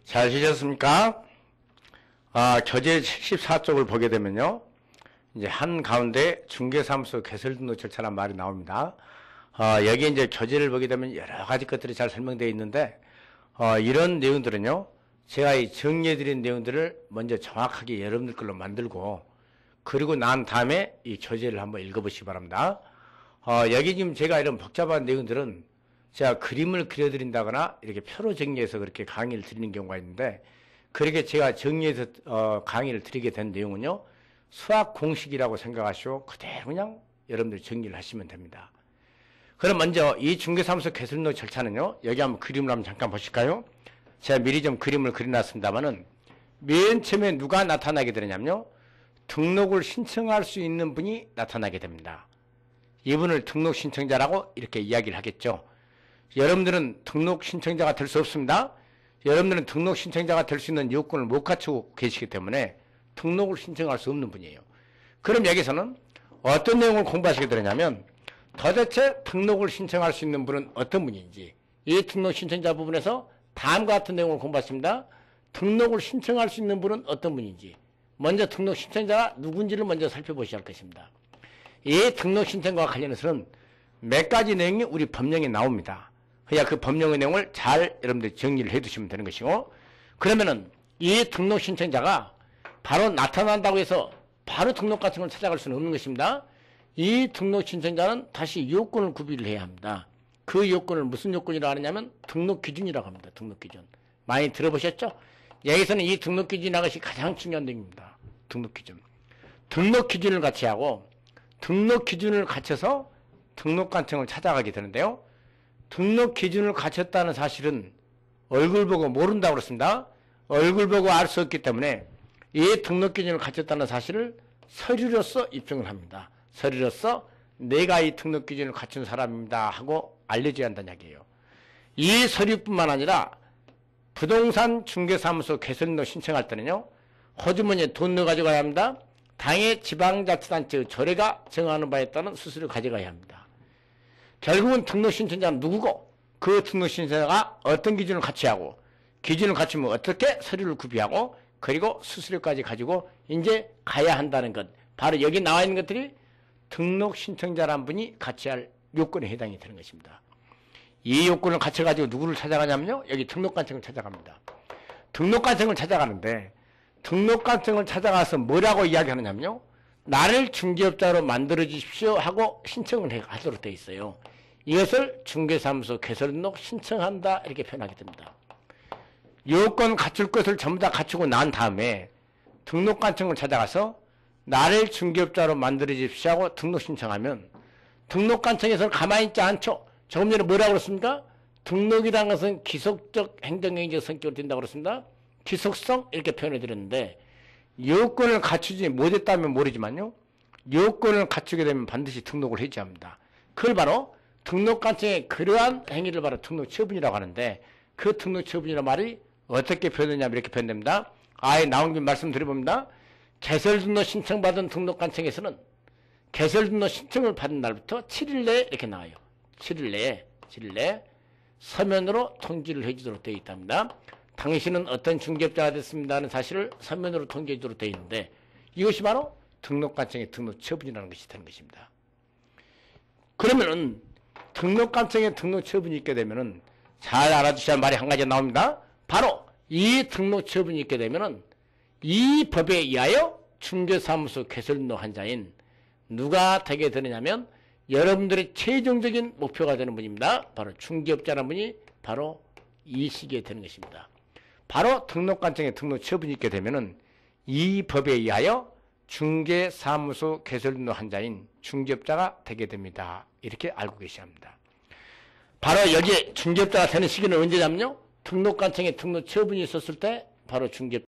잘 지셨습니까? 교재 74쪽을 보게 되면요. 이제 한가운데 중개사무소 개설등록 절차란 말이 나옵니다. 여기 이제 교재를 보게 되면 여러 가지 것들이 잘 설명되어 있는데, 이런 내용들은요, 제가 이 정리해드린 내용들을 먼저 정확하게 여러분들 걸로 만들고, 그리고 난 다음에 이 교재를 한번 읽어보시기 바랍니다. 여기 지금 제가 이런 복잡한 내용들은 제가 그림을 그려드린다거나 이렇게 표로 정리해서 그렇게 강의를 드리는 경우가 있는데, 그렇게 제가 정리해서 강의를 드리게 된 내용은요, 수학 공식이라고 생각하시고 그대로 그냥 여러분들이 정리를 하시면 됩니다. 그럼 먼저 이 중개사무소 개설등록 절차는요, 여기 한번 그림을 한번 잠깐 보실까요? 제가 미리 좀 그림을 그려놨습니다만은, 맨 처음에 누가 나타나게 되느냐면요, 등록을 신청할 수 있는 분이 나타나게 됩니다. 이분을 등록 신청자라고 이렇게 이야기를 하겠죠. 여러분들은 등록 신청자가 될 수 없습니다. 여러분들은 등록 신청자가 될 수 있는 요건을 못 갖추고 계시기 때문에 등록을 신청할 수 없는 분이에요. 그럼 여기서는 어떤 내용을 공부하시게 되냐면, 도대체 등록을 신청할 수 있는 분은 어떤 분인지, 이 등록 신청자 부분에서 다음과 같은 내용을 공부하십니다. 등록을 신청할 수 있는 분은 어떤 분인지, 먼저 등록 신청자가 누군지를 먼저 살펴보셔야 할 것입니다. 이 등록 신청과 관련해서는 몇 가지 내용이 우리 법령에 나옵니다. 그러니까 그 법령의 내용을 잘 여러분들이 정리를 해 두시면 되는 것이고, 그러면은 이 등록 신청자가 바로 나타난다고 해서 바로 등록 같은 걸 찾아갈 수는 없는 것입니다. 이 등록 신청자는 다시 요건을 구비를 해야 합니다. 그 요건을 무슨 요건이라고 하느냐면 등록 기준이라고 합니다. 등록 기준. 많이 들어보셨죠? 여기서는 이 등록 기준이라는 것이 가장 중요한 내용입니다. 등록 기준. 등록 기준을 같이 하고, 등록 기준을 갖춰서 등록관청을 찾아가게 되는데요. 등록 기준을 갖췄다는 사실은 얼굴 보고 모른다고 그랬습니다. 얼굴 보고 알 수 없기 때문에 이 등록 기준을 갖췄다는 사실을 서류로서 입증을 합니다. 서류로서 내가 이 등록 기준을 갖춘 사람입니다 하고 알려줘야 한다는 이야기예요. 이 서류뿐만 아니라 부동산 중개사무소 개설등록 신청할 때는요, 호주머니에 돈 넣어 가져가야 합니다. 당의 지방자치단체의 조례가 정하는 바에 따른 수수료를 가져가야 합니다. 결국은 등록 신청자는 누구고, 그 등록 신청자가 어떤 기준을 갖춰야하고, 기준을 갖추면 어떻게 서류를 구비하고, 그리고 수수료까지 가지고 이제 가야 한다는 것, 바로 여기 나와 있는 것들이 등록 신청자란 분이 갖춰야 할 요건에 해당이 되는 것입니다. 이 요건을 갖춰가지고 누구를 찾아가냐면요, 여기 등록관청을 찾아갑니다. 등록관청을 찾아가는데, 등록관청을 찾아가서 뭐라고 이야기하느냐면요, 나를 중개업자로 만들어 주십시오 하고 신청을 하도록 되어 있어요. 이것을 중개사무소 개설등록 신청한다 이렇게 표현하게 됩니다. 요건 갖출 것을 전부 다 갖추고 난 다음에 등록관청을 찾아가서 나를 중개업자로 만들어 주십시오 하고 등록 신청하면, 등록관청에서는 가만히 있지 않죠. 조금 전에 뭐라고 그랬습니까? 등록이라는 것은 기속적 행정행위적 성격으로 된다고 그랬습니다. 기속성 이렇게 표현해 드렸는데, 요건을 갖추지 못했다면 모르지만요, 요건을 갖추게 되면 반드시 등록을 해줘야 합니다. 그걸 바로 등록관청의 그러한 행위를 바로 등록처분이라고 하는데, 그 등록처분이라는 말이 어떻게 표현되냐면 이렇게 표현됩니다. 아예 나온 김에 말씀드려봅니다. 개설등록 신청받은 등록관청에서는 개설등록 신청을 받은 날부터 7일 내에 이렇게 나와요. 7일 내에 서면으로 통지를 해주도록 되어 있답니다. 당신은 어떤 중개업자가 됐습니다는 사실을 서면으로 통지해 주도록 되어 있는데, 이것이 바로 등록관청의 등록처분이라는 것이 되는 것입니다. 그러면은 등록관청의 등록처분이 있게 되면은 잘 알아두셔야 할 말이 한 가지 나옵니다. 바로 이 등록처분이 있게 되면은 이 법에 의하여 중개사무소 개설등록 한자인 누가 되게 되느냐면, 여러분들의 최종적인 목표가 되는 분입니다. 바로 중개업자라는 분이 바로 이 시기에 되는 것입니다. 바로 등록관청에 등록처분이 있게 되면은 이 법에 의하여 중개사무소 개설등록 한자인 중개업자가 되게 됩니다. 이렇게 알고 계셔야 합니다. 바로 여기에 중개업자가 되는 시기는 언제냐면요, 등록관청에 등록처분이 있었을 때 바로 중개업자